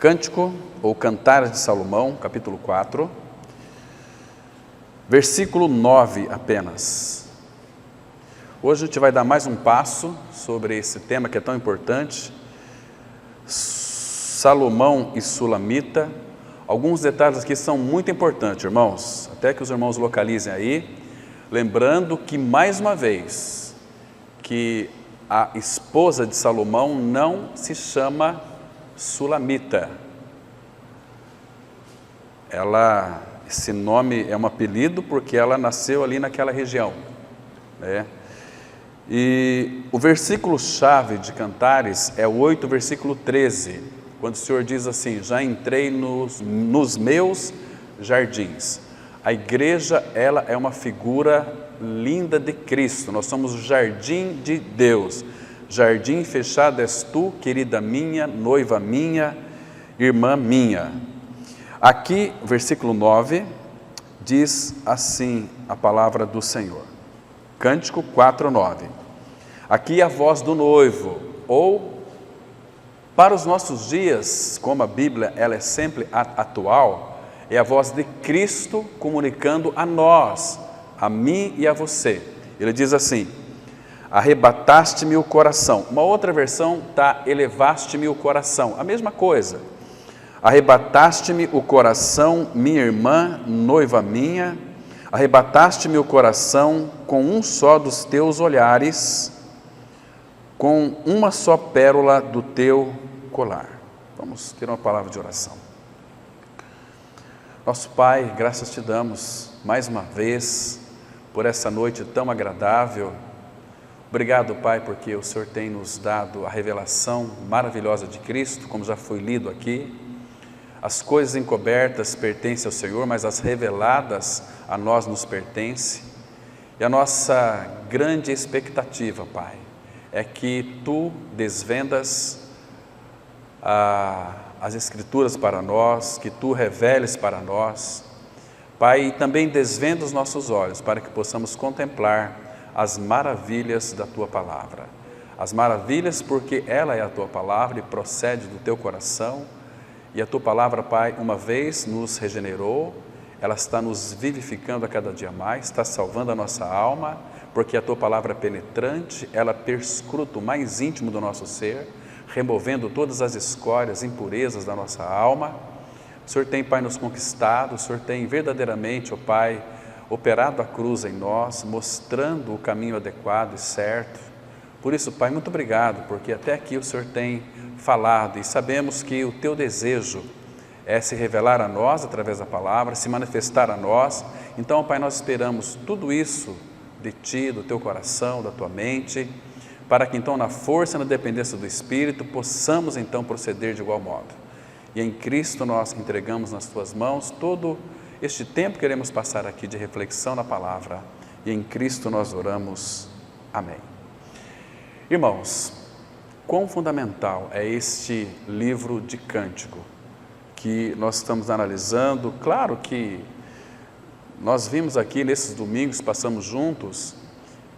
Cântico ou Cantares de Salomão, capítulo 4, versículo 9 apenas. Hoje a gente vai dar mais um passo sobre esse tema que é tão importante, Salomão e Sulamita. Alguns detalhes aqui são muito importantes, irmãos, até que os irmãos localizem aí, lembrando que, mais uma vez, que a esposa de Salomão não se chama Sulamita. Esse nome é um apelido porque ela nasceu ali naquela região, né? E o versículo-chave de Cantares é o 8, versículo 13, quando o Senhor diz assim: já entrei nos meus jardins. A igreja, ela é uma figura linda de Cristo, nós somos o jardim de Deus. Jardim fechado és tu, querida minha, noiva minha, irmã minha. Aqui, versículo 9, diz assim a palavra do Senhor. Cântico 4:9. Aqui a voz do noivo, ou para os nossos dias, como a Bíblia ela é sempre atual, é a voz de Cristo comunicando a nós, a mim e a você. Ele diz assim: arrebataste-me o coração. Uma outra versão está elevaste-me o coração, a mesma coisa. Arrebataste-me o coração, minha irmã, noiva minha, arrebataste-me o coração com um só dos teus olhares, com uma só pérola do teu colar. Vamos ter uma palavra de oração. Nosso Pai, graças te damos mais uma vez por essa noite tão agradável. Obrigado, Pai, porque o Senhor tem nos dado a revelação maravilhosa de Cristo, como já foi lido aqui. As coisas encobertas pertencem ao Senhor, mas as reveladas a nós nos pertencem. E a nossa grande expectativa, Pai, é que Tu desvendas as Escrituras para nós, que Tu reveles para nós, Pai, e também desvenda os nossos olhos para que possamos contemplar as maravilhas da Tua Palavra. As maravilhas porque ela é a Tua Palavra e procede do Teu coração. E a Tua Palavra, Pai, uma vez nos regenerou, ela está nos vivificando a cada dia mais, está salvando a nossa alma, porque a Tua Palavra é penetrante, ela perscruta o mais íntimo do nosso ser, removendo todas as escórias, impurezas da nossa alma. O Senhor tem, Pai, nos conquistado, o Senhor tem verdadeiramente, ó Pai, operado a cruz em nós, mostrando o caminho adequado e certo. Por isso, Pai, muito obrigado, porque até aqui o Senhor tem falado e sabemos que o Teu desejo é se revelar a nós através da palavra, se manifestar a nós. Então, Pai, nós esperamos tudo isso de Ti, do Teu coração, da Tua mente, para que então na força e na dependência do Espírito possamos então proceder de igual modo. E em Cristo nós entregamos nas Tuas mãos todo este tempo que queremos passar aqui de reflexão na palavra, e em Cristo nós oramos. Amém. Irmãos, quão fundamental é este livro de Cântico que nós estamos analisando. Claro que nós vimos aqui nesses domingos, passamos juntos,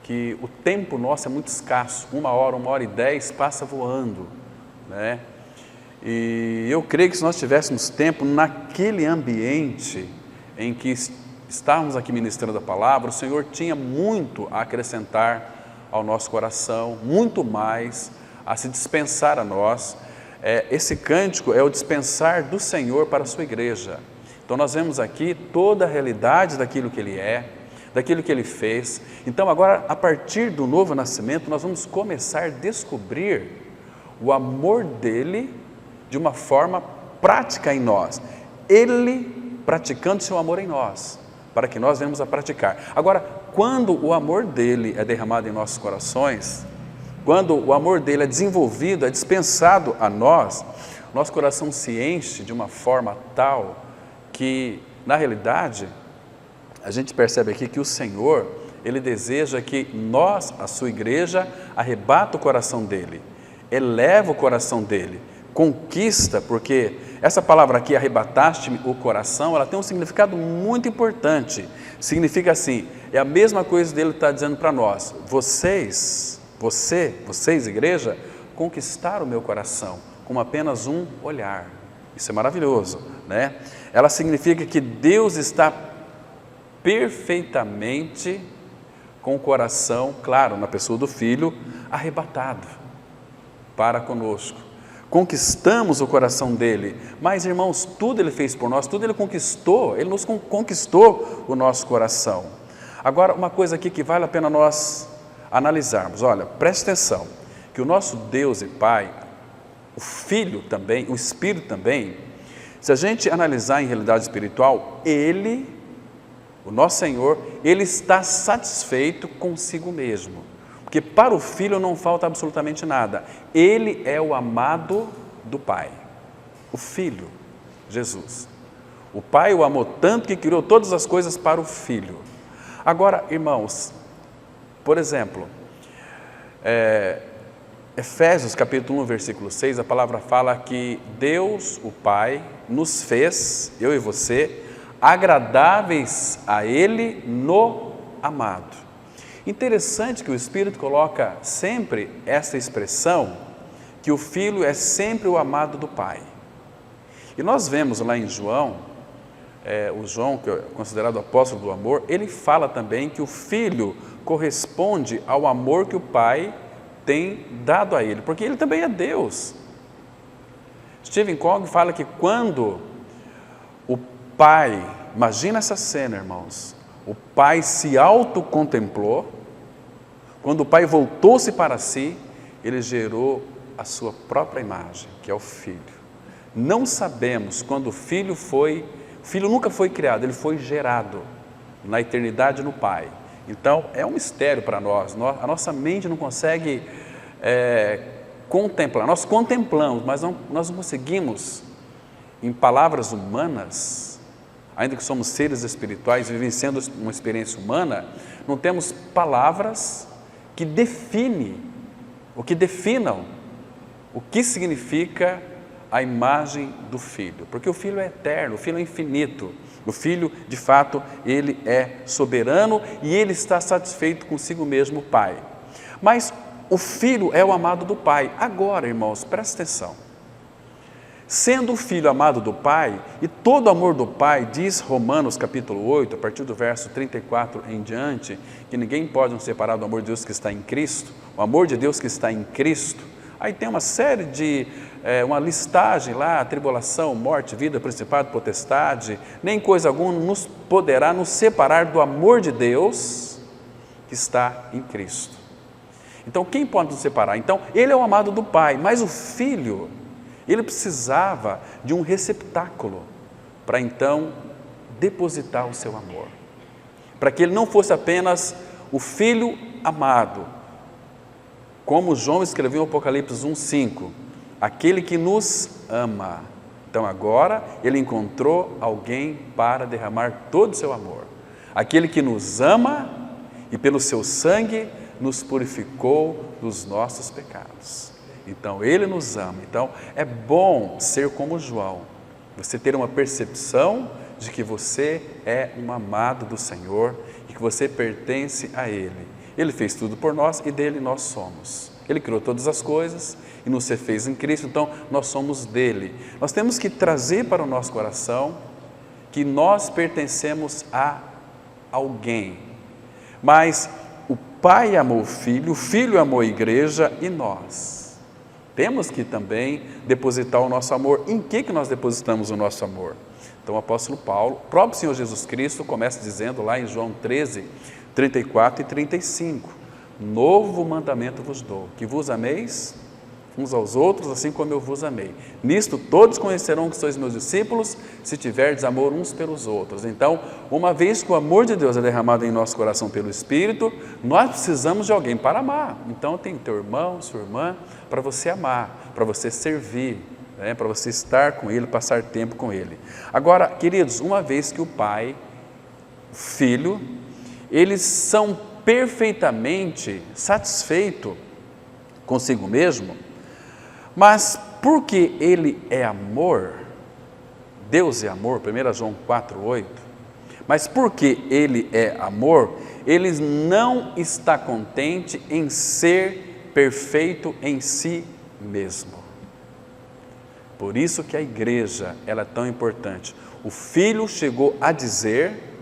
que o tempo nosso é muito escasso, 1h e 10 passa voando, né? E eu creio que se nós tivéssemos tempo naquele ambiente em que estávamos aqui ministrando a palavra, o Senhor tinha muito a acrescentar ao nosso coração, muito mais a se dispensar a nós. Esse cântico é o dispensar do Senhor para a sua igreja. Então nós vemos aqui toda a realidade daquilo que Ele é, daquilo que Ele fez. Então agora, a partir do novo nascimento, nós vamos começar a descobrir o amor dEle de uma forma prática em nós. Ele praticando seu amor em nós, para que nós venhamos a praticar. Agora, quando o amor dEle é derramado em nossos corações, quando o amor dEle é desenvolvido, é dispensado a nós, nosso coração se enche de uma forma tal que, na realidade, a gente percebe aqui que o Senhor, Ele deseja que nós, a sua igreja, arrebata o coração dEle, eleva o coração dEle, conquista, porque essa palavra aqui, arrebataste-me o coração, ela tem um significado muito importante. Significa assim, é a mesma coisa dele está dizendo para nós: vocês, igreja, conquistaram o meu coração com apenas um olhar. Isso é maravilhoso, né? Ela significa que Deus está perfeitamente com o coração, claro, na pessoa do Filho, arrebatado para conosco. Conquistamos o coração dele, mas irmãos, tudo ele fez por nós, tudo ele conquistou, ele nos conquistou o nosso coração. Agora, uma coisa aqui que vale a pena nós analisarmos, olha, preste atenção, que o nosso Deus e Pai, o Filho também, o Espírito também, se a gente analisar em realidade espiritual, ele, o nosso Senhor, ele está satisfeito consigo mesmo. Porque para o Filho não falta absolutamente nada. Ele é o amado do Pai. O Filho, Jesus. O Pai o amou tanto que criou todas as coisas para o Filho. Agora, irmãos, por exemplo, Efésios capítulo 1, versículo 6, a palavra fala que Deus, o Pai, nos fez, eu e você, agradáveis a Ele no amado. Interessante que o Espírito coloca sempre essa expressão, que o Filho é sempre o amado do Pai. E nós vemos lá em João, o João, que é considerado o apóstolo do amor, ele fala também que o Filho corresponde ao amor que o Pai tem dado a ele, porque ele também é Deus. Stephen Covey fala que quando o Pai, imagina essa cena, irmãos, o Pai se autocontemplou, quando o Pai voltou-se para si, ele gerou a sua própria imagem, que é o Filho. Não sabemos quando o Filho nunca foi criado, ele foi gerado na eternidade no Pai. Então, é um mistério para nós, a nossa mente não consegue contemplar, nós contemplamos, mas nós não conseguimos, em palavras humanas, ainda que somos seres espirituais, vivenciando uma experiência humana, não temos palavras que definam o que significa a imagem do Filho, porque o Filho é eterno, o Filho é infinito, o Filho, de fato, ele é soberano e ele está satisfeito consigo mesmo, o Pai. Mas o Filho é o amado do Pai. Agora, irmãos, presta atenção. Sendo o Filho amado do Pai, e todo amor do Pai, diz Romanos capítulo 8, a partir do verso 34 em diante, que ninguém pode nos separar do amor de Deus que está em Cristo, o amor de Deus que está em Cristo. Aí tem uma série de, uma listagem lá, tribulação, morte, vida, principado, potestade, nem coisa alguma nos poderá nos separar do amor de Deus que está em Cristo. Então, quem pode nos separar? Então, ele é o amado do Pai, mas o Filho, ele precisava de um receptáculo para então depositar o seu amor, para que ele não fosse apenas o Filho amado, como João escreveu em Apocalipse 1:5, aquele que nos ama. Então agora ele encontrou alguém para derramar todo o seu amor, aquele que nos ama e pelo seu sangue nos purificou dos nossos pecados. Então ele nos ama. Então é bom ser como João, você ter uma percepção de que você é um amado do Senhor e que você pertence a Ele. Ele fez tudo por nós e dele nós somos. Ele criou todas as coisas e nos fez em Cristo, então nós somos dele. Nós temos que trazer para o nosso coração que nós pertencemos a alguém, mas o Pai amou o Filho amou a igreja e nós temos que também depositar o nosso amor. Em que nós depositamos o nosso amor? Então o apóstolo Paulo, o próprio Senhor Jesus Cristo, começa dizendo lá em João 13, 34 e 35, novo mandamento vos dou, que vos ameis uns aos outros, assim como eu vos amei. Nisto todos conhecerão que sois meus discípulos, se tiverdes amor uns pelos outros. Então, uma vez que o amor de Deus é derramado em nosso coração pelo Espírito, nós precisamos de alguém para amar. Então, tem teu irmão, sua irmã, para você amar, para você servir, para você estar com ele, passar tempo com ele. Agora, queridos, uma vez que o Pai, o Filho, eles são perfeitamente satisfeitos consigo mesmo, mas porque Ele é amor, Deus é amor, 1 João 4,8, mas porque Ele é amor, Ele não está contente em ser perfeito em si mesmo. Por isso que a igreja, ela é tão importante. O Filho chegou a dizer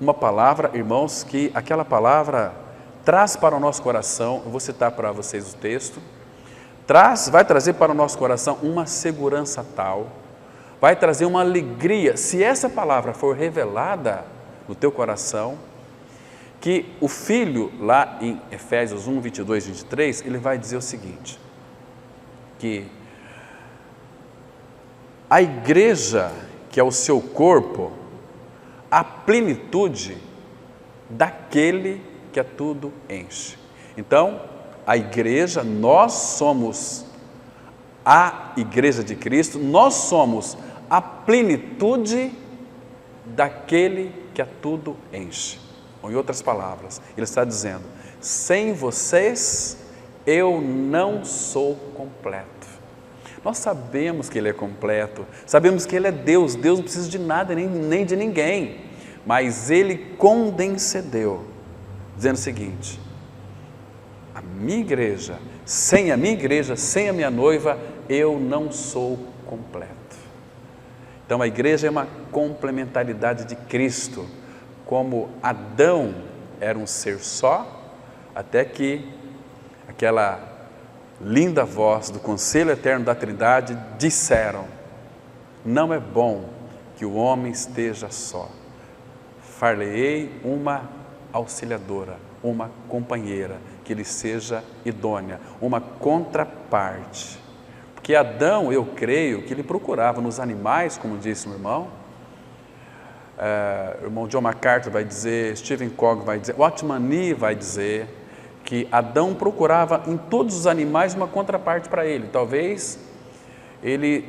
uma palavra, irmãos, que aquela palavra traz para o nosso coração, eu vou citar para vocês o texto, vai trazer para o nosso coração uma segurança tal, vai trazer uma alegria, se essa palavra for revelada no teu coração, que o Filho, lá em Efésios 1, 22, 23, ele vai dizer o seguinte, que a igreja, que é o seu corpo, a plenitude daquele que a tudo enche. Então, a igreja, nós somos a igreja de Cristo, nós somos a plenitude daquele que a tudo enche. Ou, em outras palavras, ele está dizendo, sem vocês eu não sou completo. Nós sabemos que ele é completo, sabemos que ele é Deus, Deus não precisa de nada nem de ninguém, mas ele condescendeu, dizendo o seguinte, a minha igreja, sem a minha noiva, eu não sou completo. Então a igreja é uma complementaridade de Cristo, como Adão era um ser só, até que aquela linda voz do Conselho Eterno da Trindade disseram, não é bom que o homem esteja só, far-lhe-ei uma auxiliadora, uma companheira, que lhe seja idônea, uma contraparte. Porque Adão, eu creio, que ele procurava nos animais, como disse o irmão, o irmão John MacArthur vai dizer, Stephen Cogg vai dizer, Watchman Nee vai dizer, que Adão procurava em todos os animais uma contraparte para ele. Talvez ele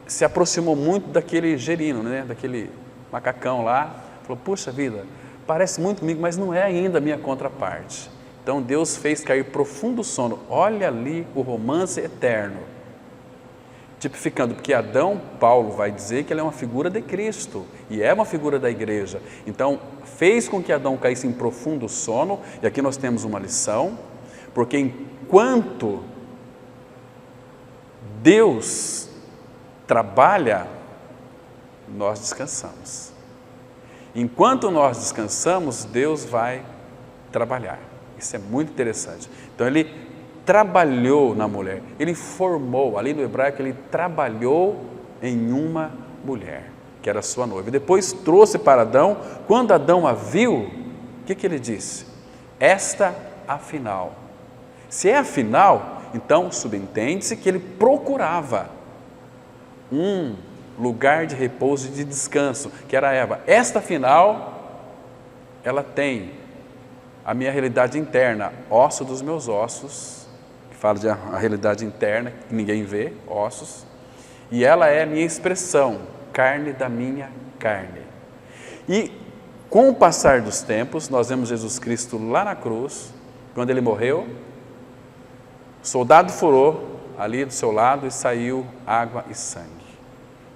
se aproximou muito daquele gerino, né? Daquele macacão lá, falou, puxa vida, parece muito comigo, mas não é ainda a minha contraparte. Então Deus fez cair profundo sono, olha ali o romance eterno, tipificando, porque Adão, Paulo vai dizer que ele é uma figura de Cristo, e é uma figura da igreja, então fez com que Adão caísse em profundo sono, e aqui nós temos uma lição, porque enquanto Deus trabalha, nós descansamos. Enquanto nós descansamos, Deus vai trabalhar. Isso é muito interessante. Então ele trabalhou na mulher, ele formou, ali no hebraico ele trabalhou em uma mulher, que era sua noiva. Depois trouxe para Adão, quando Adão a viu, o que ele disse? Esta afinal. Se é afinal, então subentende-se que ele procurava um lugar de repouso e de descanso, que era Eva. Esta afinal, ela tem a minha realidade interna, osso dos meus ossos, que fala de a realidade interna, que ninguém vê, ossos, e ela é a minha expressão, carne da minha carne. E com o passar dos tempos, nós vemos Jesus Cristo lá na cruz, quando ele morreu, o soldado furou ali do seu lado e saiu água e sangue,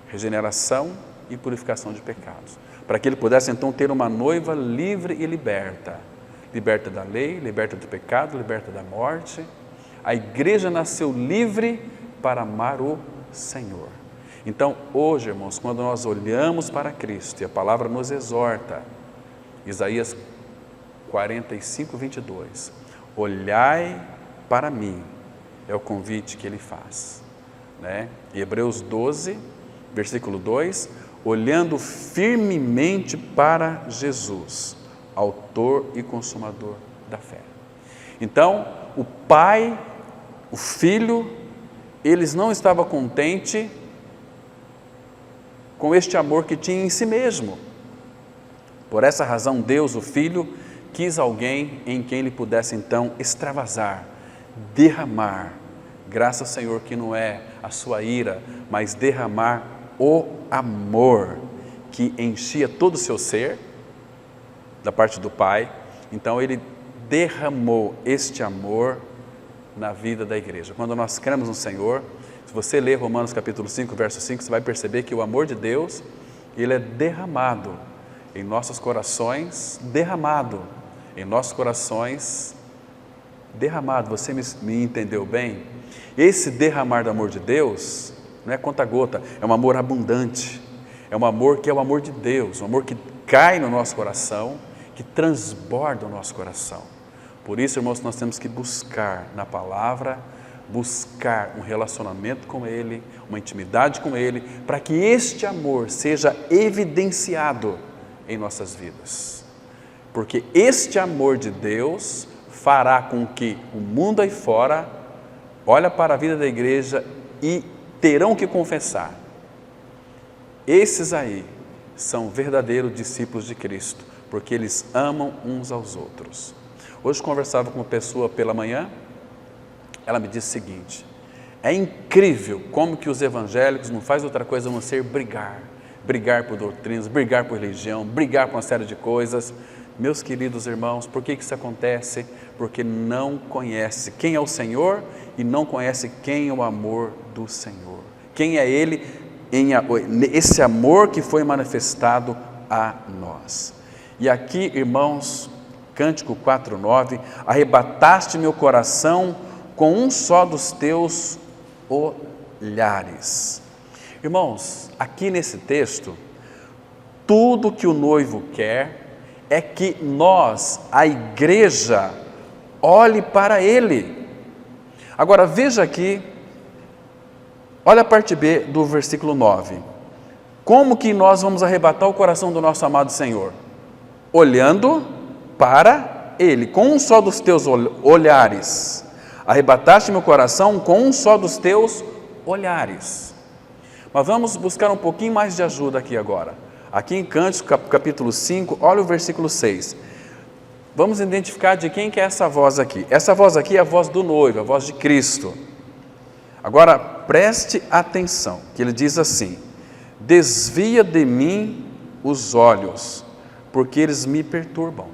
regeneração e purificação de pecados, para que ele pudesse então ter uma noiva livre e liberta, liberta da lei, liberta do pecado, liberta da morte. A igreja nasceu livre para amar o Senhor. Então hoje, irmãos, quando nós olhamos para Cristo, e a palavra nos exorta, Isaías 45, 22, olhai para mim, é o convite que ele faz, né? Em Hebreus 12, versículo 2, olhando firmemente para Jesus, autor e consumador da fé. Então, o Pai, o Filho, eles não estavam contentes com este amor que tinha em si mesmo. Por essa razão, Deus, o Filho, quis alguém em quem ele pudesse então extravasar, derramar, graças ao Senhor que não é a sua ira, mas derramar o amor que enchia todo o seu ser, da parte do Pai. Então ele derramou este amor na vida da igreja. Quando nós cremos no Senhor, se você ler Romanos capítulo 5, verso 5, você vai perceber que o amor de Deus, ele é derramado em nossos corações, derramado em nossos corações, derramado. Você me entendeu bem? Esse derramar do amor de Deus não é conta-gota, é um amor abundante, é um amor que é o amor de Deus, um amor que cai no nosso coração, que transborda o nosso coração. Por isso, irmãos, nós temos que buscar na palavra, buscar um relacionamento com Ele, uma intimidade com Ele, para que este amor seja evidenciado em nossas vidas. Porque este amor de Deus fará com que o mundo aí fora olhe para a vida da igreja e terão que confessar: esses aí são verdadeiros discípulos de Cristo, porque eles amam uns aos outros. Hoje conversava com uma pessoa pela manhã, ela me disse o seguinte: é incrível como que os evangélicos não fazem outra coisa a não ser brigar por doutrinas, brigar por religião, brigar por uma série de coisas. Meus queridos irmãos, por que isso acontece? Porque não conhece quem é o Senhor e não conhece quem é o amor do Senhor. Quem é Ele, esse amor que foi manifestado a nós. E aqui, irmãos, Cântico 4:9, arrebataste meu coração com um só dos teus olhares. Irmãos, aqui nesse texto, tudo que o noivo quer é que nós, a igreja, olhe para Ele. Agora veja aqui, olha a parte B do versículo 9. Como que nós vamos arrebatar o coração do nosso amado Senhor? Olhando para Ele, com um só dos teus olhares. Arrebataste meu coração com um só dos teus olhares. Mas vamos buscar um pouquinho mais de ajuda aqui agora. Aqui em Cântico, capítulo 5, olha o versículo 6. Vamos identificar de quem que é essa voz aqui. Essa voz aqui é a voz do noivo, a voz de Cristo. Agora, preste atenção, que ele diz assim: desvia de mim os olhos, porque eles me perturbam.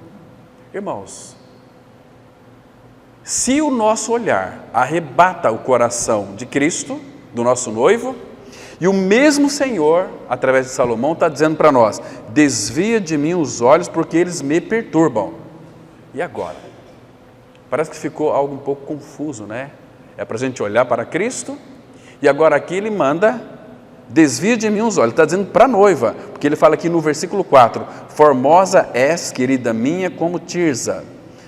Irmãos, se o nosso olhar arrebata o coração de Cristo, do nosso noivo, e o mesmo Senhor, através de Salomão, está dizendo para nós: desvia de mim os olhos, porque eles me perturbam. E agora? Parece que ficou algo um pouco confuso, né? É para a gente olhar para Cristo, e agora aqui ele manda: desvia de mim os olhos. Ele está dizendo para a noiva, porque ele fala aqui no versículo 4: formosa és, querida minha, como Tirza,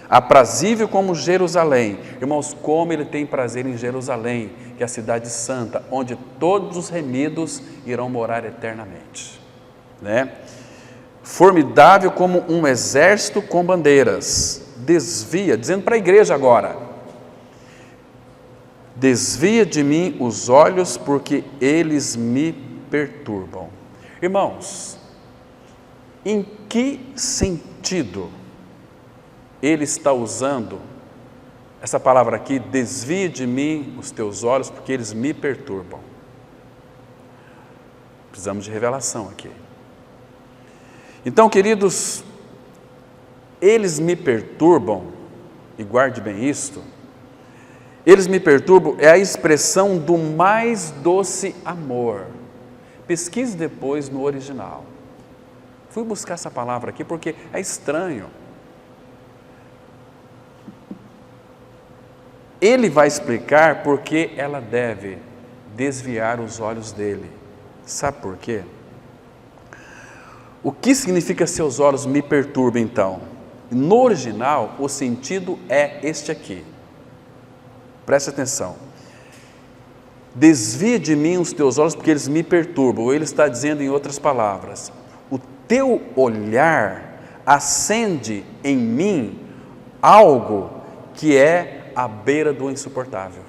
aprazível como Jerusalém. Irmãos, como ele tem prazer em Jerusalém, que é a cidade santa, onde todos os remidos irão morar eternamente, né? Formidável como um exército com bandeiras. Desvia, dizendo para a igreja agora: desvia de mim os olhos, porque eles me perturbam. Irmãos, em que sentido ele está usando essa palavra aqui: desvia de mim os teus olhos, porque eles me perturbam? Precisamos de revelação aqui. Então, queridos, eles me perturbam, e guarde bem isto, eles me perturbam é a expressão do mais doce amor. Pesquise depois no original. Fui buscar essa palavra aqui porque é estranho. Ele vai explicar por que ela deve desviar os olhos dele. Sabe por quê? O que significa seus olhos me perturbam então? No original, o sentido é este aqui. Preste atenção. Desvia de mim os teus olhos, porque eles me perturbam. Ele está dizendo, em outras palavras: o teu olhar acende em mim algo que é à beira do insuportável.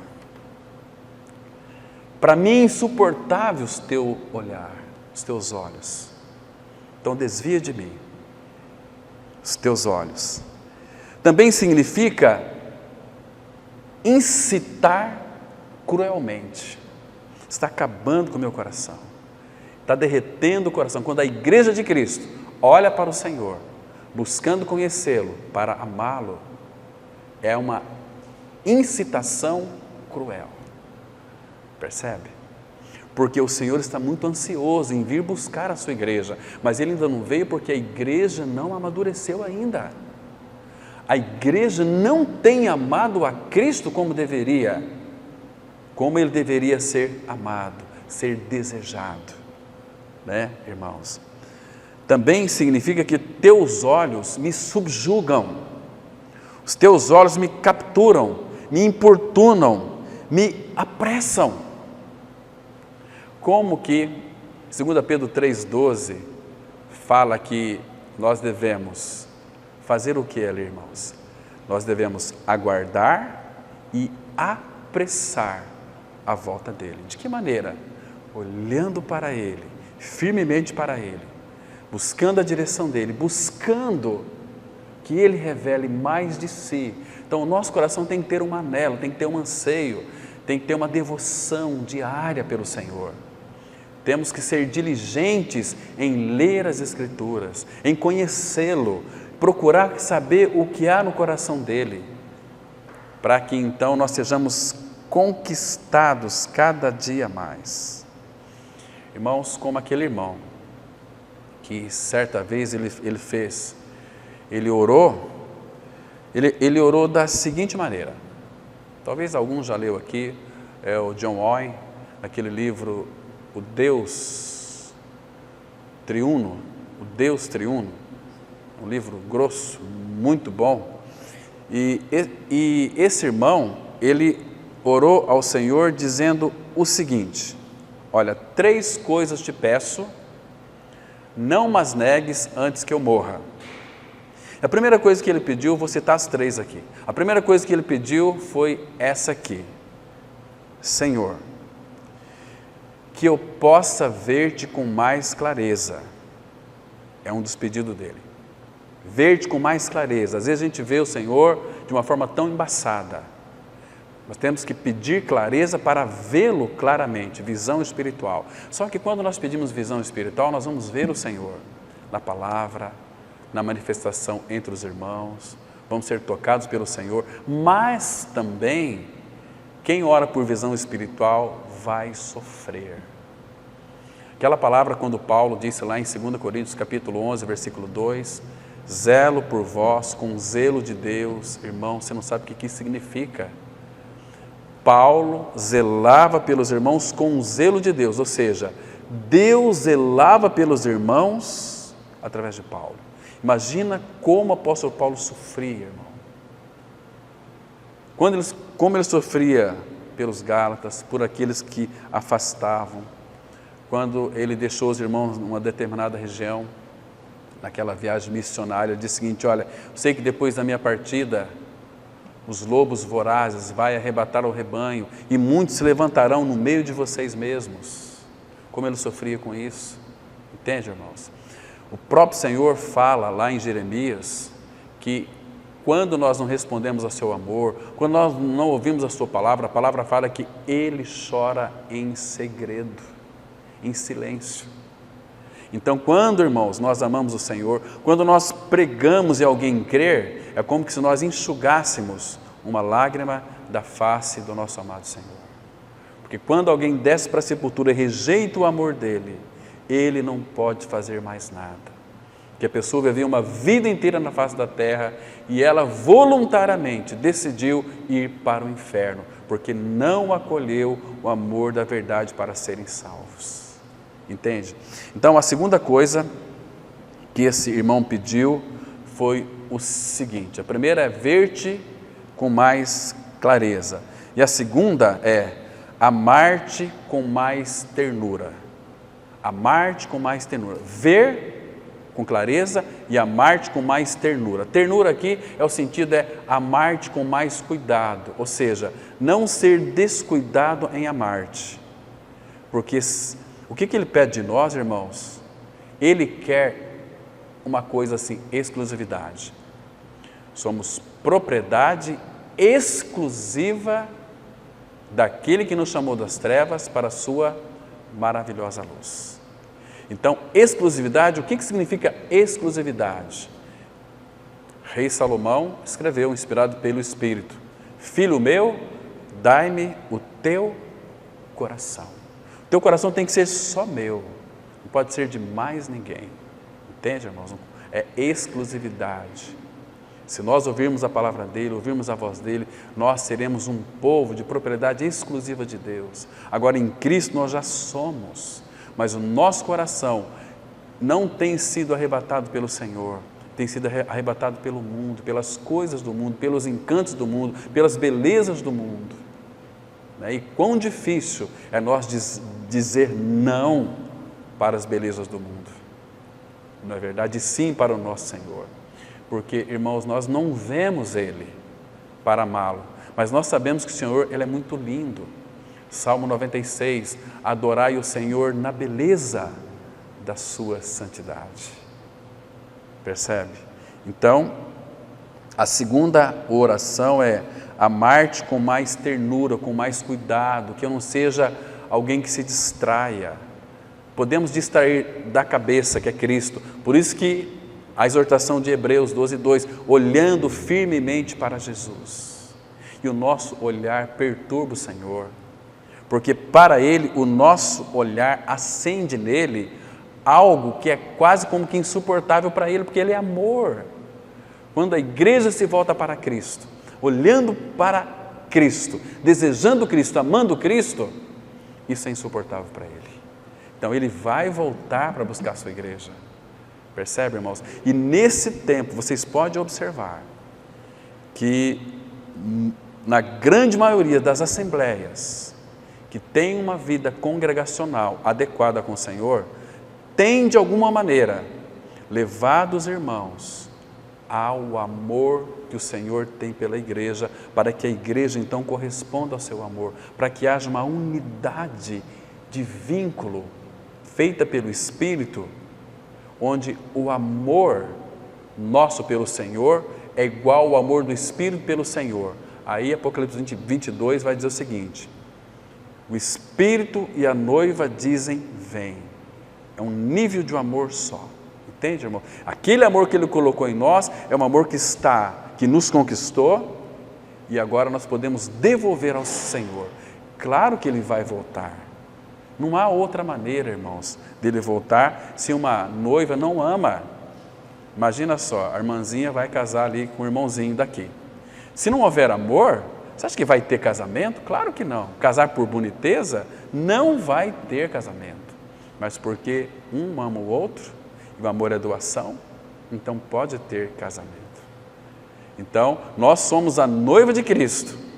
Para mim é insuportável o teu olhar, os teus olhos. Então desvia de mim os teus olhos. Também significa incitar cruelmente. Está acabando com o meu coração, está derretendo o coração. Quando a igreja de Cristo olha para o Senhor, buscando conhecê-lo, para amá-lo, é uma incitação cruel. Percebe? Porque o Senhor está muito ansioso em vir buscar a sua igreja, mas Ele ainda não veio porque a igreja não amadureceu ainda. A igreja não tem amado a Cristo como deveria, como Ele deveria ser amado, ser desejado, né, irmãos? Também significa que teus olhos me subjugam, os teus olhos me capturam, me importunam, me apressam. Como que 2 Pedro 3,12 fala que nós devemos fazer o que ali, irmãos? Nós devemos aguardar e apressar a volta dele. De que maneira? Olhando para ele, firmemente para ele, buscando a direção dele, buscando que ele revele mais de si. Então o nosso coração tem que ter um anelo, tem que ter um anseio, tem que ter uma devoção diária pelo Senhor. Temos que ser diligentes em ler as Escrituras, em conhecê-lo, procurar saber o que há no coração dele, para que então nós sejamos conquistados cada dia mais. Irmãos, como aquele irmão que certa vez ele orou da seguinte maneira. Talvez alguns já leu aqui, o John Owen, aquele livro O Deus Triuno, um livro grosso, muito bom. E esse irmão, ele orou ao Senhor dizendo o seguinte: olha, 3 coisas te peço, não mas negues antes que eu morra. A primeira coisa que ele pediu, vou citar as 3 aqui. A primeira coisa que ele pediu foi essa aqui: Senhor, que eu possa ver-te com mais clareza. É um dos pedidos dele. Ver-te com mais clareza. Às vezes a gente vê o Senhor de uma forma tão embaçada. Nós temos que pedir clareza para vê-lo claramente, visão espiritual. Só que quando nós pedimos visão espiritual, nós vamos ver o Senhor na palavra, na manifestação entre os irmãos, vamos ser tocados pelo Senhor, mas também quem ora por visão espiritual vai sofrer. Aquela palavra quando Paulo disse lá em 2 Coríntios capítulo 11, versículo 2, zelo por vós com zelo de Deus. Irmão, você não sabe o que isso significa. Paulo zelava pelos irmãos com o zelo de Deus, ou seja, Deus zelava pelos irmãos através de Paulo. Imagina como o apóstolo Paulo sofria, irmão. Como ele sofria pelos Gálatas, por aqueles que afastavam, quando ele deixou os irmãos numa determinada região, naquela viagem missionária, ele disse o seguinte: olha, sei que depois da minha partida, os lobos vorazes vai arrebatar o rebanho e muitos se levantarão no meio de vocês mesmos. Como ele sofria com isso, entende, irmãos? O próprio Senhor fala lá em Jeremias que quando nós não respondemos ao seu amor, quando nós não ouvimos a sua palavra, a palavra fala que ele chora em segredo, em silêncio. Então, quando, irmãos, nós amamos o Senhor, quando nós pregamos e alguém crer, é como se nós enxugássemos uma lágrima da face do nosso amado Senhor. Porque quando alguém desce para a sepultura e rejeita o amor dele, ele não pode fazer mais nada. Que a pessoa viveu uma vida inteira na face da terra e ela voluntariamente decidiu ir para o inferno, porque não acolheu o amor da verdade para serem salvos. Entende? Então, a segunda coisa que esse irmão pediu foi o seguinte: a primeira é ver-te com mais clareza, e a segunda é amar-te com mais ternura. Amar-te com mais ternura. Ver com clareza e amar-te com mais ternura. Ternura aqui é o sentido, amar-te com mais cuidado, ou seja, não ser descuidado em amar-te. Porque o que ele pede de nós, irmãos? Ele quer uma coisa assim, exclusividade. Somos propriedade exclusiva daquele que nos chamou das trevas para a sua maravilhosa luz. Então, exclusividade, o que significa exclusividade? Rei Salomão escreveu, inspirado pelo Espírito: filho meu, dai-me o teu coração. O teu coração tem que ser só meu, não pode ser de mais ninguém. Entende, irmãos? É exclusividade. Se nós ouvirmos a palavra dele, ouvirmos a voz dele, nós seremos um povo de propriedade exclusiva de Deus. Agora em Cristo nós já somos, mas o nosso coração não tem sido arrebatado pelo Senhor, tem sido arrebatado pelo mundo, pelas coisas do mundo, pelos encantos do mundo, pelas belezas do mundo. E quão difícil é nós dizer não para as belezas do mundo. Não é verdade? Sim para o nosso Senhor. Porque, irmãos, nós não vemos Ele para amá-lo, mas nós sabemos que o Senhor, Ele é muito lindo. Salmo 96, adorai o Senhor na beleza da sua santidade. Percebe? Então, a segunda oração é amar-te com mais ternura, com mais cuidado, que eu não seja alguém que se distraia. Podemos distrair da cabeça, que é Cristo. Por isso que a exortação de Hebreus 12:2, olhando firmemente para Jesus. E o nosso olhar perturba o Senhor, porque para Ele o nosso olhar acende nele algo que é quase como que insuportável para Ele, porque Ele é amor. Quando a igreja se volta para Cristo, olhando para Cristo, desejando Cristo, amando Cristo, isso é insuportável para Ele. Então Ele vai voltar para buscar a sua igreja. Percebe, irmãos? E nesse tempo, vocês podem observar que na grande maioria das assembleias que tem uma vida congregacional adequada com o Senhor, tem de alguma maneira levado os irmãos ao amor que o Senhor tem pela igreja, para que a igreja então corresponda ao seu amor, para que haja uma unidade de vínculo feita pelo Espírito, onde o amor nosso pelo Senhor é igual ao amor do Espírito pelo Senhor. Aí Apocalipse 22 vai dizer o seguinte: o Espírito e a noiva dizem vem. É um nível de amor só. Entende, irmão? Aquele amor que Ele colocou em nós é um amor que nos conquistou, e agora nós podemos devolver ao Senhor. Claro que Ele vai voltar. Não há outra maneira, irmãos, dele voltar se uma noiva não ama. Imagina só, a irmãzinha vai casar ali com o irmãozinho daqui. Se não houver amor, você acha que vai ter casamento? Claro que não. Casar por boniteza, não vai ter casamento. Mas porque um ama o outro, e o amor é doação, então pode ter casamento. Então, nós somos a noiva de Cristo.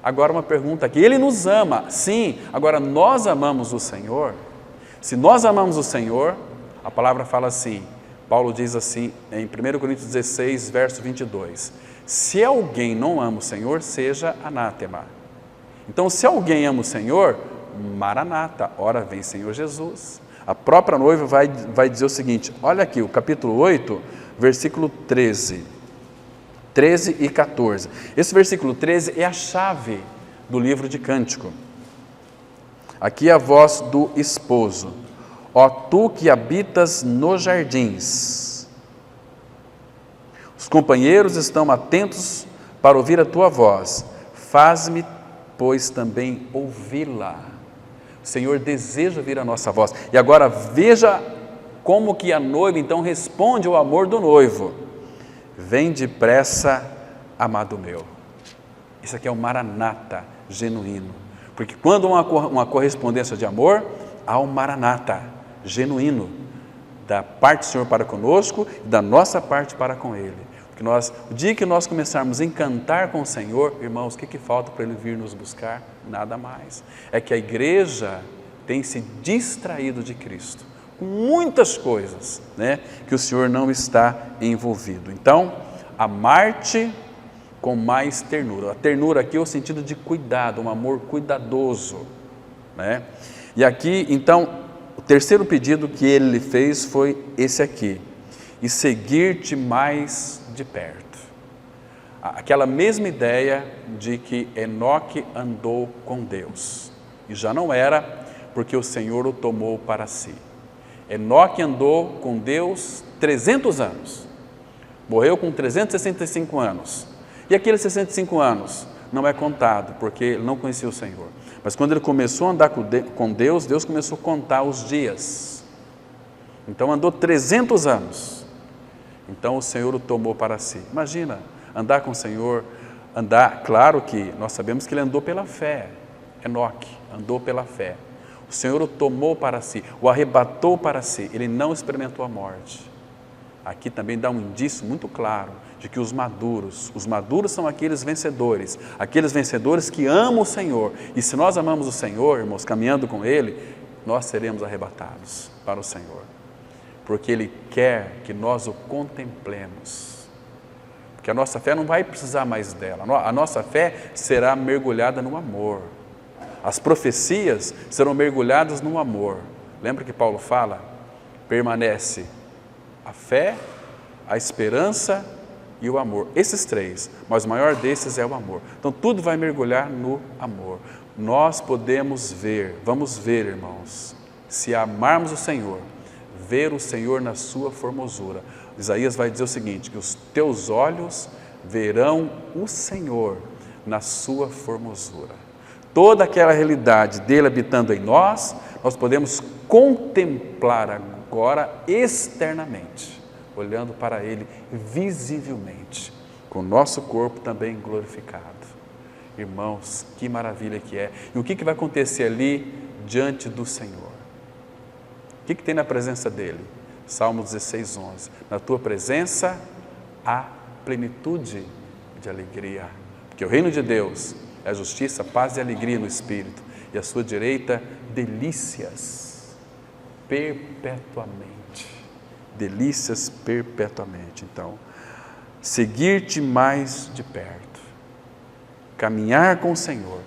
Agora uma pergunta aqui, Ele nos ama, sim, agora nós amamos o Senhor? Se nós amamos o Senhor, a palavra fala assim, Paulo diz assim em 1 Coríntios 16, verso 22, se alguém não ama o Senhor, seja anátema. Então, se alguém ama o Senhor, Maranata, ora vem Senhor Jesus. A própria noiva vai dizer o seguinte, olha aqui, o capítulo 8, versículo 13 e 14. Esse versículo 13 é a chave do livro de Cântico. Aqui é a voz do esposo. Ó tu que habitas nos jardins, os companheiros estão atentos para ouvir a tua voz. Faz-me, pois, também ouvi-la. O Senhor deseja ouvir a nossa voz. E agora veja como que a noiva então responde ao amor do noivo. Vem depressa, amado meu. Isso aqui é o Maranata genuíno. Porque quando há uma correspondência de amor, há um Maranata genuíno, da parte do Senhor para conosco e da nossa parte para com Ele. Porque o dia que nós começarmos a encantar com o Senhor, irmãos, o que falta para Ele vir nos buscar? Nada mais. É que a igreja tem se distraído de Cristo, com muitas coisas, né, que o Senhor não está envolvido. Então, amar-te com mais ternura. A ternura aqui é o sentido de cuidado, um amor cuidadoso, né? E aqui, então, o terceiro pedido que ele lhe fez foi esse aqui, e seguir-te mais de perto. Aquela mesma ideia de que Enoque andou com Deus, e já não era porque o Senhor o tomou para si. Enoque andou com Deus 300 anos, morreu com 365 anos, e aqueles 65 anos não é contado, porque ele não conhecia o Senhor. Mas quando ele começou a andar com Deus, Deus começou a contar os dias. Então andou 300 anos. Então o Senhor o tomou para si. Imagina, andar com o Senhor, andar, claro que nós sabemos que ele andou pela fé. Enoque andou pela fé. O Senhor o tomou para si, o arrebatou para si, ele não experimentou a morte. Aqui também dá um indício muito claro de que os maduros são aqueles vencedores que amam o Senhor. E se nós amamos o Senhor, irmãos, caminhando com Ele, nós seremos arrebatados para o Senhor. Porque Ele quer que nós o contemplemos. Porque a nossa fé não vai precisar mais dela. A nossa fé será mergulhada no amor. As profecias serão mergulhadas no amor. Lembra que Paulo fala? Permanece a fé, a esperança e o amor. Esses três, mas o maior desses é o amor. Então tudo vai mergulhar no amor. Nós podemos ver, vamos ver, irmãos, se amarmos o Senhor, ver o Senhor na sua formosura. Isaías vai dizer o seguinte, que os teus olhos verão o Senhor na sua formosura. Toda aquela realidade dele habitando em nós, nós podemos contemplar agora externamente, olhando para ele visivelmente, com o nosso corpo também glorificado. Irmãos, que maravilha que é. E o que vai acontecer ali diante do Senhor? O que tem na presença dele? Salmo 16:11. Na tua presença há plenitude de alegria, porque o reino de Deus é justiça, paz e alegria no Espírito, e à sua direita, delícias perpetuamente. Delícias perpetuamente. Então, seguir-te mais de perto, caminhar com o Senhor.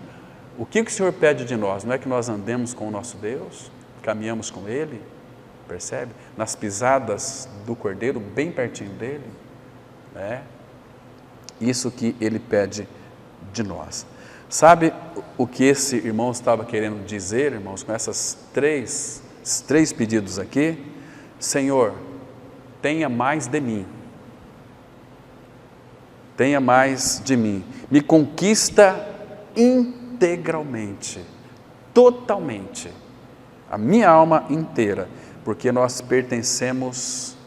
O que o Senhor pede de nós? Não é que nós andemos com o nosso Deus, caminhamos com Ele, percebe? Nas pisadas do Cordeiro, bem pertinho dele, né? Isso que Ele pede de nós. Sabe o que esse irmão estava querendo dizer, irmãos, com esses três pedidos aqui? Senhor, tenha mais de mim. Tenha mais de mim. Me conquista integralmente, totalmente, a minha alma inteira, porque nós pertencemos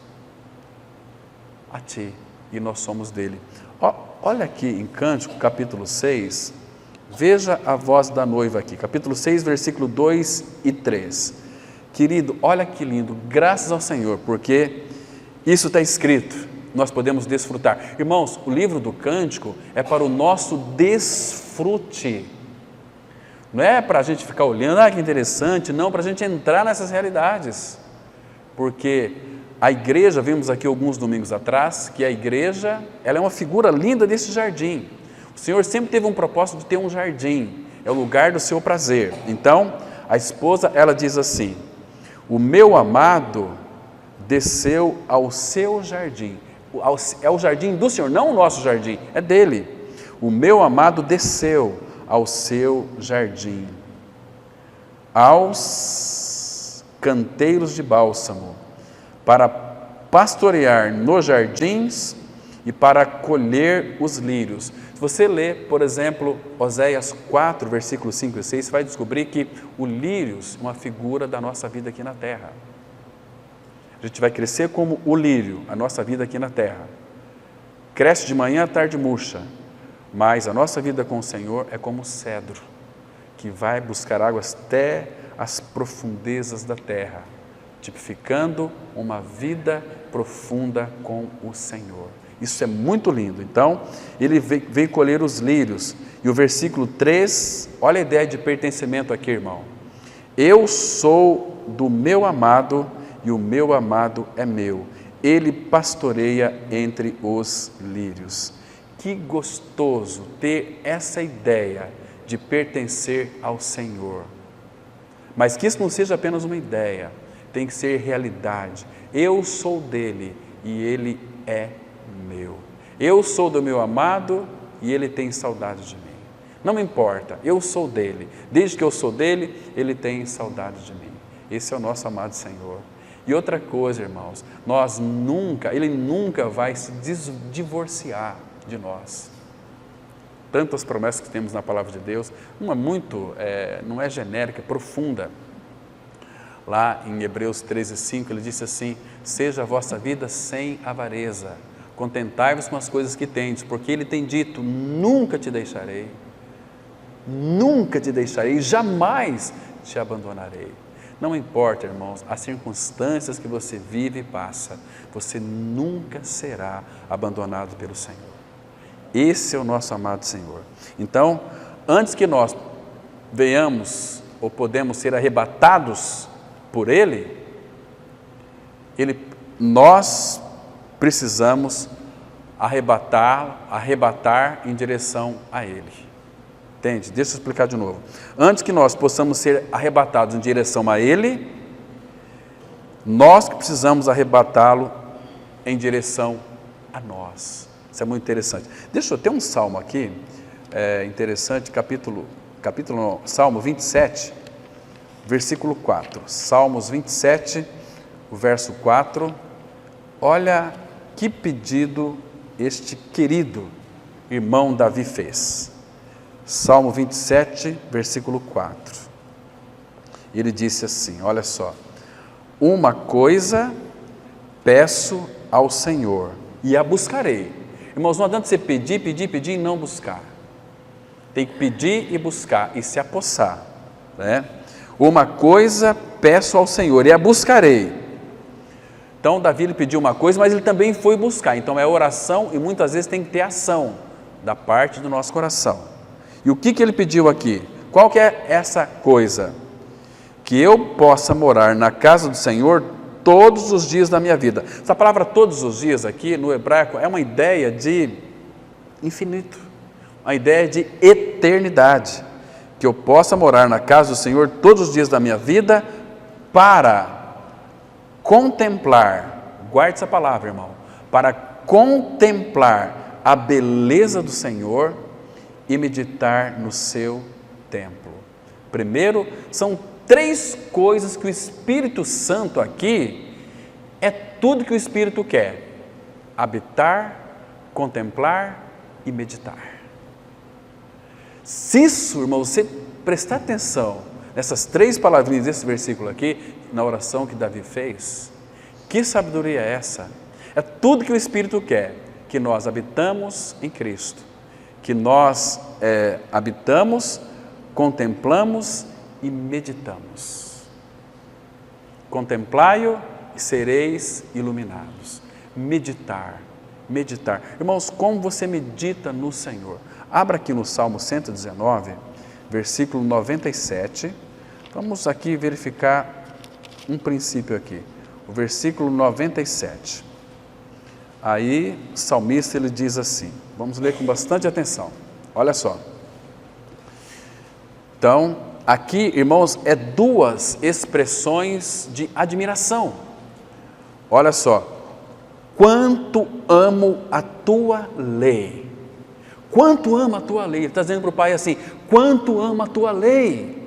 a Ti e nós somos dele. Olha aqui em Cântico, capítulo 6, veja a voz da noiva aqui, capítulo 6, versículo 2 e 3. Querido, olha que lindo, graças ao Senhor, porque isso está escrito, nós podemos desfrutar. Irmãos, o livro do Cântico é para o nosso desfrute, não é para a gente ficar olhando, que interessante, não, para a gente entrar nessas realidades, porque a igreja, vimos aqui alguns domingos atrás, que a igreja, ela é uma figura linda desse jardim. O Senhor sempre teve um propósito de ter um jardim, é o lugar do seu prazer. Então, a esposa, ela diz assim, o meu amado desceu ao seu jardim, é o jardim do Senhor, não o nosso jardim, é dele. O meu amado desceu ao seu jardim, aos canteiros de bálsamo, para pastorear nos jardins e para colher os lírios. Se você ler, por exemplo, Oséias 4, versículos 5 e 6, você vai descobrir que o lírios é uma figura da nossa vida aqui na terra. A gente vai crescer como o lírio, a nossa vida aqui na terra. Cresce de manhã à tarde murcha, mas a nossa vida com o Senhor é como o cedro, que vai buscar águas até as profundezas da terra, tipificando uma vida profunda com o Senhor. Isso é muito lindo. Então, ele veio colher os lírios. E o versículo 3, olha a ideia de pertencimento aqui, irmão. Eu sou do meu amado e o meu amado é meu. Ele pastoreia entre os lírios. Que gostoso ter essa ideia de pertencer ao Senhor. Mas que isso não seja apenas uma ideia, tem que ser realidade. Eu sou dele e ele é meu. Eu sou do meu amado e ele tem saudade de mim. Não me importa, eu sou dele. Desde que eu sou dele, ele tem saudade de mim. Esse é o nosso amado Senhor. E outra coisa, irmãos, ele nunca vai se divorciar de nós. Tantas promessas que temos na palavra de Deus, uma muito, não é genérica, é profunda. Lá em Hebreus 13:5, ele disse assim: seja a vossa vida sem avareza, contentai-vos com as coisas que tendes, porque ele tem dito: nunca te deixarei, jamais te abandonarei. Não importa, irmãos, as circunstâncias que você vive e passa, você nunca será abandonado pelo Senhor. Esse é o nosso amado Senhor. Então, antes que nós venhamos ou podemos ser arrebatados por Ele, nós precisamos arrebatar em direção a Ele. Entende? Deixa eu explicar de novo. Antes que nós possamos ser arrebatados em direção a Ele, nós que precisamos arrebatá-lo em direção a nós. Isso é muito interessante. Deixa eu ter um salmo aqui, interessante, Salmo 27, versículo 4. Salmos 27, o verso 4. Olha que pedido este querido irmão Davi fez. Salmo 27, versículo 4. Ele disse assim, olha só: uma coisa peço ao Senhor e a buscarei. Irmãos, não adianta você pedir e não buscar. Tem que pedir e buscar e se apossar, né? Uma coisa peço ao Senhor e a buscarei. Então Davi ele pediu uma coisa, mas ele também foi buscar. Então é oração e muitas vezes tem que ter ação da parte do nosso coração. E o que ele pediu aqui? Qual que é essa coisa? Que eu possa morar na casa do Senhor todos os dias da minha vida. Essa palavra todos os dias aqui no hebraico é uma ideia de infinito, uma ideia de eternidade. Que eu possa morar na casa do Senhor todos os dias da minha vida para contemplar, guarde essa palavra, irmão, para contemplar a beleza do Senhor e meditar no seu templo. Primeiro, são 3 coisas que o Espírito Santo aqui, é tudo que o Espírito quer: habitar, contemplar e meditar. Se isso, irmão, você prestar atenção nessas 3 palavrinhas desse versículo aqui, na oração que Davi fez, que sabedoria é essa? É tudo que o Espírito quer, que nós habitamos em Cristo, que nós habitamos, contemplamos e meditamos. Contemplai-o e sereis iluminados. Meditar. Irmãos, como você medita no Senhor? Abra aqui no Salmo 119, versículo 97. Vamos aqui verificar um princípio aqui. O versículo 97. Aí, o salmista ele diz assim, vamos ler com bastante atenção. Olha só. Então, aqui, irmãos, 2 expressões de admiração. Olha só. Quanto amo a tua lei. Quanto amo a tua lei. Ele está dizendo para o Pai assim: quanto amo a tua lei.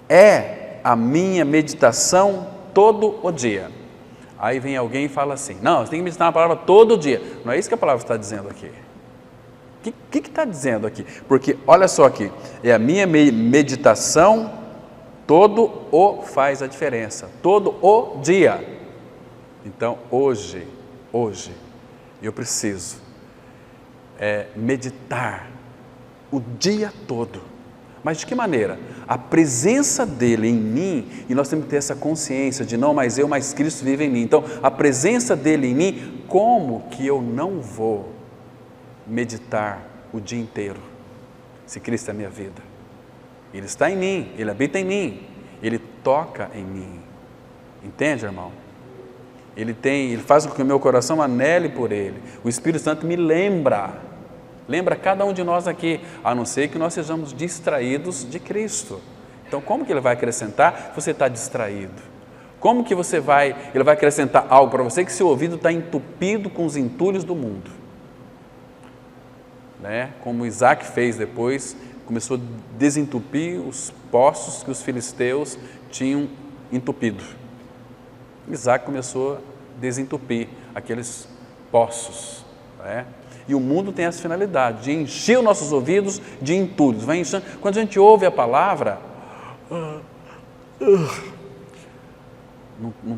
É a minha meditação todo o dia. Aí vem alguém e fala assim: não, você tem que meditar na palavra todo dia. Não é isso que a palavra está dizendo aqui. O que está dizendo aqui? Porque olha só aqui, é a minha meditação todo o faz a diferença, todo o dia. Então hoje eu preciso meditar o dia todo. Mas de que maneira? A presença dele em mim, e nós temos que ter essa consciência de não mais eu, mas Cristo vive em mim. Então, a presença dele em mim, como que eu não vou meditar o dia inteiro, se Cristo é a minha vida? Ele está em mim, ele habita em mim, ele toca em mim. Entende, irmão? Ele faz com que o meu coração anele por ele. O Espírito Santo me lembra cada um de nós aqui, a não ser que nós sejamos distraídos de Cristo. Então, como que ele vai acrescentar se você está distraído? Como que ele vai acrescentar algo para você que seu ouvido está entupido com os entulhos do mundo? Né? Como Isaac fez depois, começou a desentupir os poços que os filisteus tinham entupido. Isaac começou a desentupir aqueles poços, né? E o mundo tem essa finalidade, de encher os nossos ouvidos de entulhos, vai enchendo. Quando a gente ouve a palavra,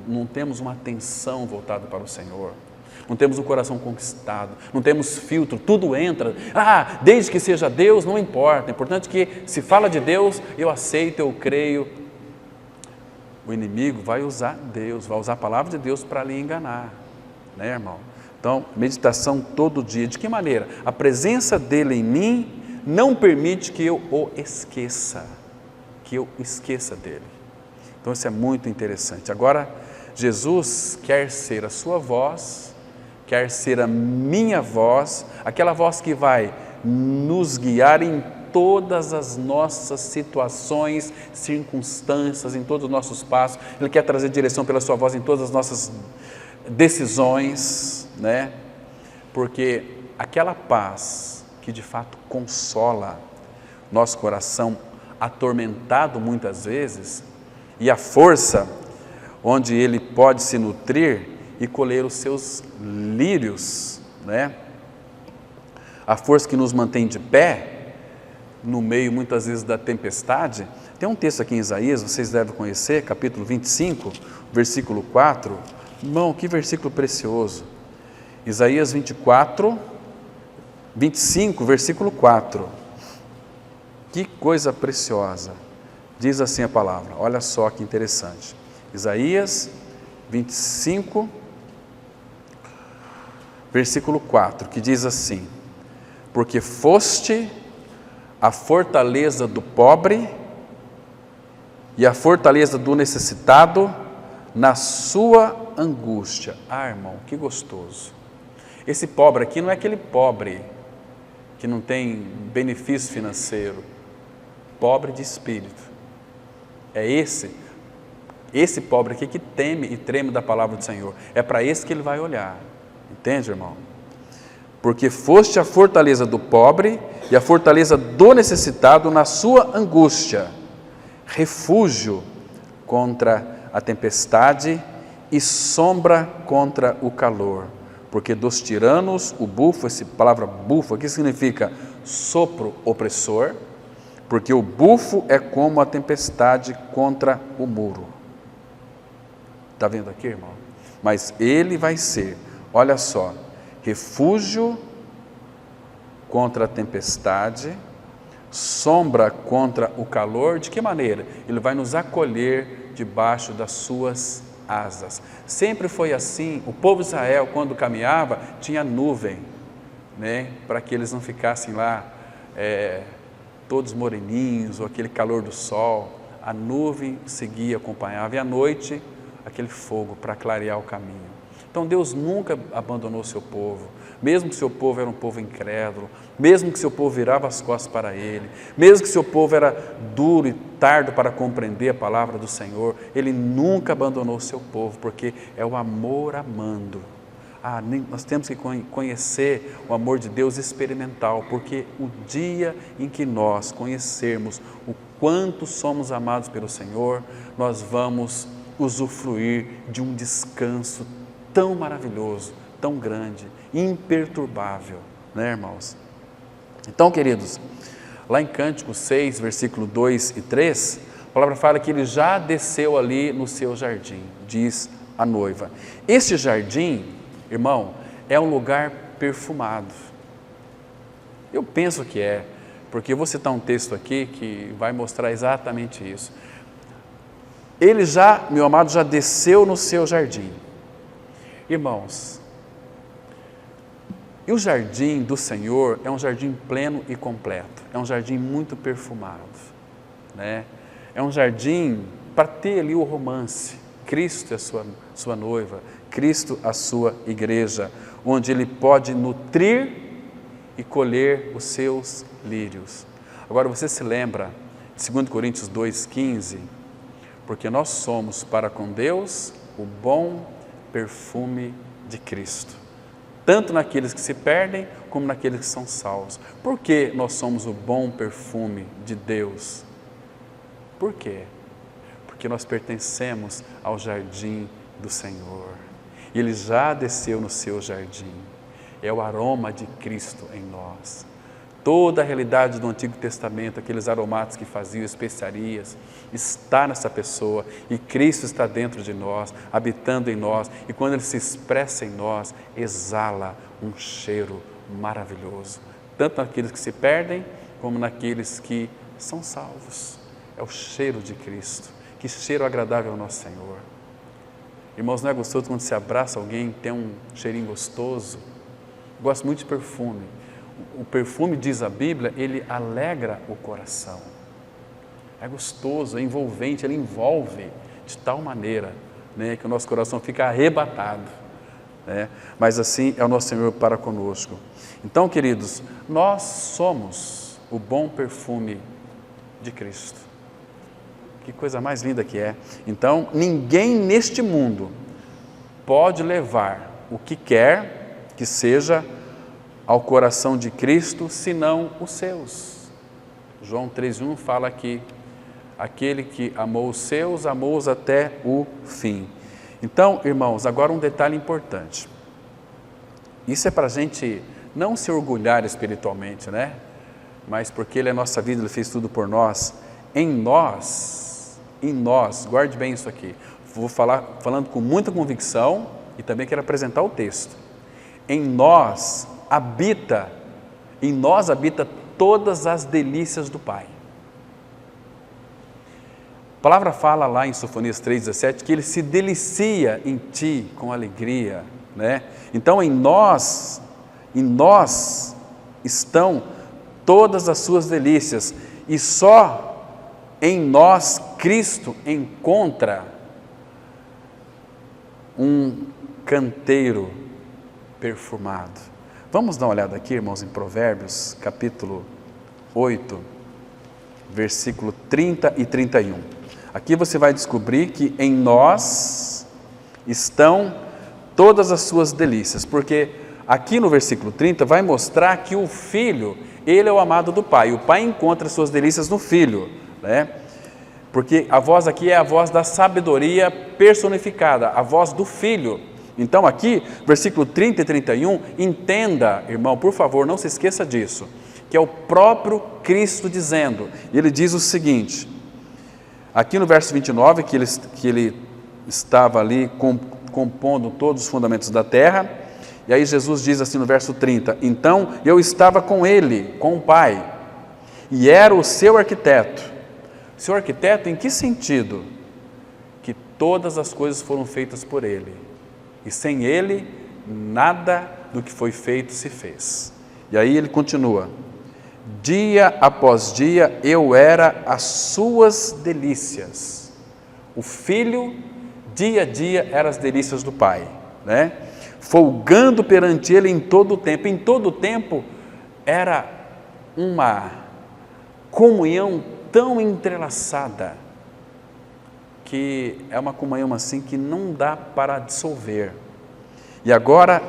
Não temos uma atenção voltada para o Senhor. Não temos o coração conquistado, não temos filtro, tudo entra. Desde que seja Deus, não importa. É importante que se fala de Deus, eu aceito, eu creio. O inimigo vai usar Deus, vai usar a palavra de Deus para lhe enganar, né, irmão? Então, meditação todo dia. De que maneira? A presença dele em mim não permite que eu o esqueça, dele. Então, isso é muito interessante. Agora, Jesus quer ser a sua voz, quer ser a minha voz, aquela voz que vai nos guiar em todas as nossas situações, circunstâncias, em todos os nossos passos. Ele quer trazer direção pela sua voz em todas as nossas decisões, né? Porque aquela paz que de fato consola nosso coração atormentado muitas vezes, e a força onde ele pode se nutrir e colher os seus lírios, né? A força que nos mantém de pé no meio muitas vezes da tempestade. Tem um texto aqui em Isaías, vocês devem conhecer, capítulo 25, versículo 4. Irmão, que versículo precioso. Isaías 25, versículo 4. Que coisa preciosa. Diz assim a palavra, olha só que interessante. Isaías 25, versículo 4, que diz assim: porque foste a fortaleza do pobre e a fortaleza do necessitado na sua angústia. Irmão, que gostoso. Esse pobre aqui não é aquele pobre que não tem benefício financeiro, pobre de espírito. É esse pobre aqui que teme e treme da palavra do Senhor. É para esse que ele vai olhar. Entende, irmão? Porque foste a fortaleza do pobre e a fortaleza do necessitado na sua angústia, refúgio contra a tempestade e sombra contra o calor. Porque dos tiranos, o bufo, essa palavra bufo aqui significa sopro opressor, porque o bufo é como a tempestade contra o muro. Está vendo aqui, irmão? Mas ele vai ser, olha só, refúgio contra a tempestade, sombra contra o calor. De que maneira? Ele vai nos acolher debaixo das suas asas. Sempre foi assim. O povo de Israel, quando caminhava, tinha nuvem, né? Para que eles não ficassem lá todos moreninhos, ou aquele calor do sol. A nuvem seguia, acompanhava, e à noite aquele fogo para clarear o caminho. Então Deus nunca abandonou o seu povo, mesmo que seu povo era um povo incrédulo, mesmo que seu povo virava as costas para Ele, mesmo que seu povo era duro e tardo para compreender a palavra do Senhor, Ele nunca abandonou o seu povo, porque é o amor amando. Nós temos que conhecer o amor de Deus experimental, porque o dia em que nós conhecermos o quanto somos amados pelo Senhor, nós vamos usufruir de um descanso tão maravilhoso, tão grande, imperturbável, né, irmãos? Então, queridos, lá em Cântico 6, versículo 2 e 3, a palavra fala que ele já desceu ali no seu jardim, diz a noiva. Este jardim, irmão, é um lugar perfumado. Eu penso que é, porque eu vou citar um texto aqui que vai mostrar exatamente isso. Ele já, meu amado, já desceu no seu jardim. Irmãos, e o jardim do Senhor é um jardim pleno e completo, é um jardim muito perfumado, né? É um jardim para ter ali o romance, Cristo é a sua noiva, Cristo a sua igreja, onde Ele pode nutrir e colher os seus lírios. Agora você se lembra de 2 Coríntios 2,15? Porque nós somos para com Deus o bom perfume de Cristo, tanto naqueles que se perdem, como naqueles que são salvos. Por que nós somos o bom perfume de Deus? Por quê? Porque nós pertencemos ao jardim do Senhor. Ele já desceu no seu jardim. É o aroma de Cristo em nós. Toda a realidade do Antigo Testamento, aqueles aromatas que faziam, especiarias, está nessa pessoa e Cristo está dentro de nós, habitando em nós, e quando Ele se expressa em nós, exala um cheiro maravilhoso, tanto naqueles que se perdem, como naqueles que são salvos. É o cheiro de Cristo. Que cheiro agradável ao nosso Senhor. Irmãos, não é gostoso quando se abraça alguém, tem um cheirinho gostoso? Eu gosto muito de perfume. O perfume, diz a Bíblia, ele alegra o coração. É gostoso, é envolvente, ele envolve de tal maneira, né, que o nosso coração fica arrebatado. Né? Mas assim é o nosso Senhor para conosco. Então, queridos, nós somos o bom perfume de Cristo. Que coisa mais linda que é. Então, ninguém neste mundo pode levar o que quer que seja ao coração de Cristo, senão os seus. João 3,1 fala que aquele que amou os seus, amou-os até o fim. Então, irmãos, agora um detalhe importante. Isso é para a gente não se orgulhar espiritualmente, né? Mas porque Ele é a nossa vida, Ele fez tudo por nós. Em nós, guarde bem isso aqui. Vou falando com muita convicção e também quero apresentar o texto. Em nós habita todas as delícias do Pai. A palavra fala lá em Sofonias 3,17 que Ele se delicia em ti com alegria, né? Então em nós estão todas as suas delícias, e só em nós Cristo encontra um canteiro perfumado. Vamos dar uma olhada aqui, irmãos, em Provérbios, capítulo 8, versículo 30 e 31. Aqui você vai descobrir que em nós estão todas as suas delícias, porque aqui no versículo 30 vai mostrar que o Filho, Ele é o amado do Pai, o Pai encontra suas delícias no Filho, né? Porque a voz aqui é a voz da sabedoria personificada, a voz do Filho. Então aqui, versículo 30 e 31, entenda, irmão, por favor, não se esqueça disso, que é o próprio Cristo dizendo. Ele diz o seguinte, aqui no verso 29, que ele estava ali compondo todos os fundamentos da terra, e aí Jesus diz assim no verso 30, então eu estava com Ele, com o Pai, e era o seu arquiteto. Seu arquiteto em que sentido? Que todas as coisas foram feitas por Ele. E sem Ele, nada do que foi feito se fez. E aí ele continua, dia após dia eu era as suas delícias. O Filho, dia a dia, era as delícias do Pai, né? Folgando perante Ele em todo o tempo. Em todo o tempo era uma comunhão tão entrelaçada, que é uma comunhão assim que não dá para dissolver. E agora,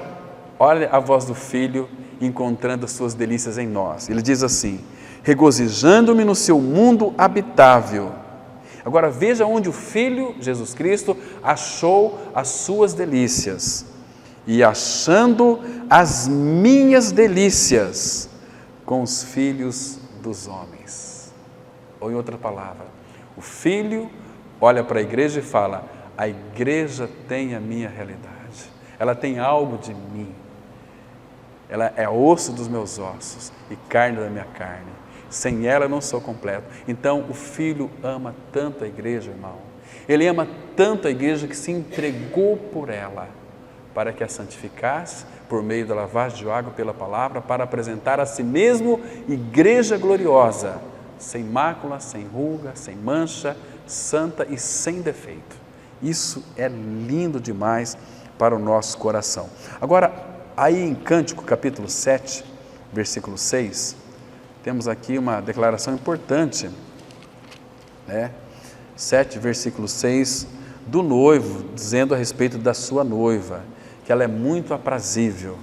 olha a voz do Filho encontrando as suas delícias em nós. Ele diz assim, regozijando-me no seu mundo habitável. Agora veja onde o Filho, Jesus Cristo, achou as suas delícias. E achando as minhas delícias com os filhos dos homens. Ou em outra palavra, o Filho olha para a igreja e fala, a igreja tem a minha realidade, ela tem algo de mim, ela é osso dos meus ossos e carne da minha carne, sem ela eu não sou completo. Então o Filho ama tanto a igreja, irmão, Ele ama tanto a igreja que se entregou por ela, para que a santificasse por meio da lavagem de água pela palavra, para apresentar a si mesmo igreja gloriosa, sem mácula, sem ruga, sem mancha, santa e sem defeito. Isso é lindo demais para o nosso coração. Agora, aí em Cântico, capítulo 7, versículo 6, temos aqui uma declaração importante, né? 7, versículo 6, do noivo, dizendo a respeito da sua noiva, que ela é muito aprazível.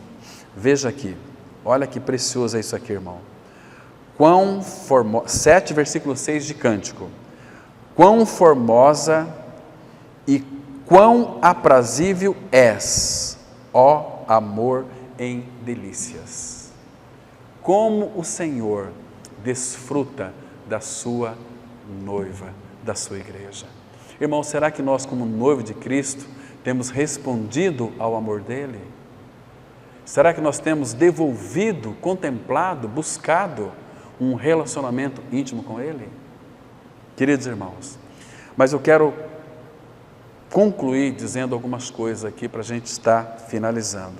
Veja aqui, olha que precioso é isso aqui, irmão. 7, versículo 6 de Cântico. Quão formosa e quão aprazível és, ó amor em delícias. como o Senhor desfruta da sua noiva, da sua igreja. Irmão, será que nós, como noivo de Cristo, temos respondido ao amor dele? Será que nós temos devolvido, contemplado, buscado um relacionamento íntimo com ele? Queridos irmãos, mas eu quero concluir dizendo algumas coisas aqui para a gente estar finalizando.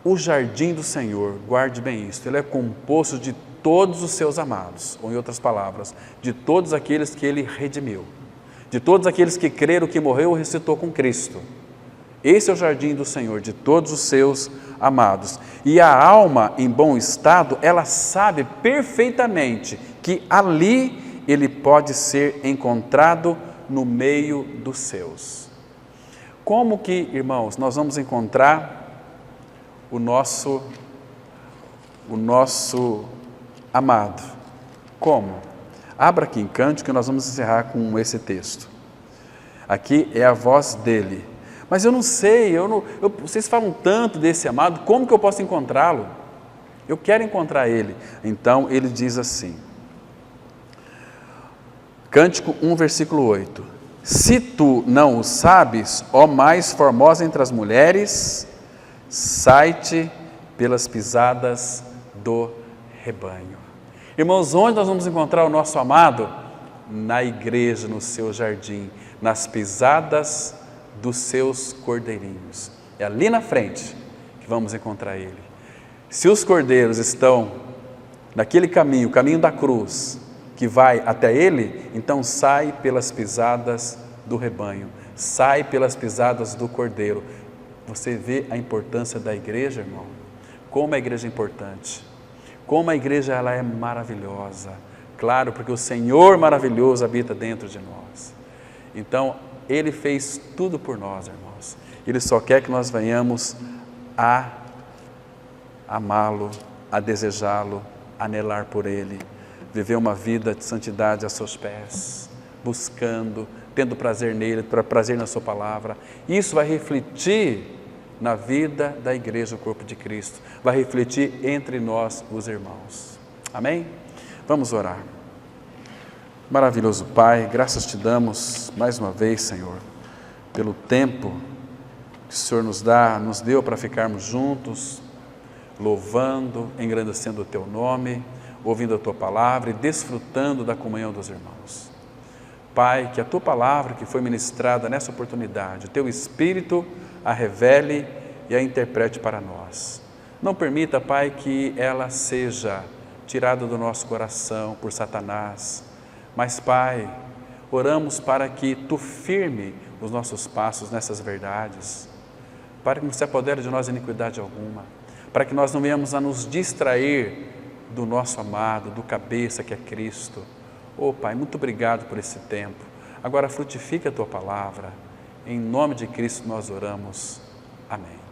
O jardim do Senhor, guarde bem isso, ele é composto de todos os seus amados, ou em outras palavras, de todos aqueles que ele redimiu, de todos aqueles que creram que morreu e ressuscitou com Cristo. Esse é o jardim do Senhor, de todos os seus amados. E a alma em bom estado, ela sabe perfeitamente que ali ele pode ser encontrado no meio dos seus. Como que, irmãos, nós vamos encontrar o nosso amado? Como? Abra aqui em Cântico que nós vamos encerrar com esse texto. Aqui é a voz dele. Mas eu não sei, vocês falam tanto desse amado, como que eu posso encontrá-lo? Eu quero encontrar ele. Então ele diz assim, Cântico 1, versículo 8. Se tu não o sabes, ó mais formosa entre as mulheres, sai-te pelas pisadas do rebanho. Irmãos, onde nós vamos encontrar o nosso amado? Na igreja, no seu jardim, nas pisadas dos seus cordeirinhos. É ali na frente que vamos encontrar ele. Se os cordeiros estão naquele caminho, o caminho da cruz, que vai até ele, então sai pelas pisadas do rebanho, sai pelas pisadas do cordeiro. Você vê a importância da igreja, irmão? Como a igreja é importante, como a igreja ela é maravilhosa. Claro, porque o Senhor maravilhoso habita dentro de nós. Então, ele fez tudo por nós, irmãos. Ele só quer que nós venhamos a amá-lo, a desejá-lo, a anelar por ele, viver uma vida de santidade a seus pés, buscando, tendo prazer nele, prazer na sua palavra. Isso vai refletir na vida da igreja, o corpo de Cristo, vai refletir entre nós, os irmãos. Amém? Vamos orar. Maravilhoso Pai, graças te damos mais uma vez, Senhor, pelo tempo que o Senhor nos deu para ficarmos juntos, louvando, engrandecendo o teu nome, ouvindo a tua palavra e desfrutando da comunhão dos irmãos. Pai, que a tua palavra que foi ministrada nessa oportunidade, o teu Espírito a revele e a interprete para nós. Não permita, Pai, que ela seja tirada do nosso coração por Satanás, mas, Pai, oramos para que tu firme os nossos passos nessas verdades, para que não se apodere de nós iniquidade alguma, para que nós não venhamos a nos distrair do nosso amado, do cabeça que é Cristo. Oh, Pai, muito obrigado por esse tempo. Agora frutifica a tua palavra. Em nome de Cristo nós oramos. Amém.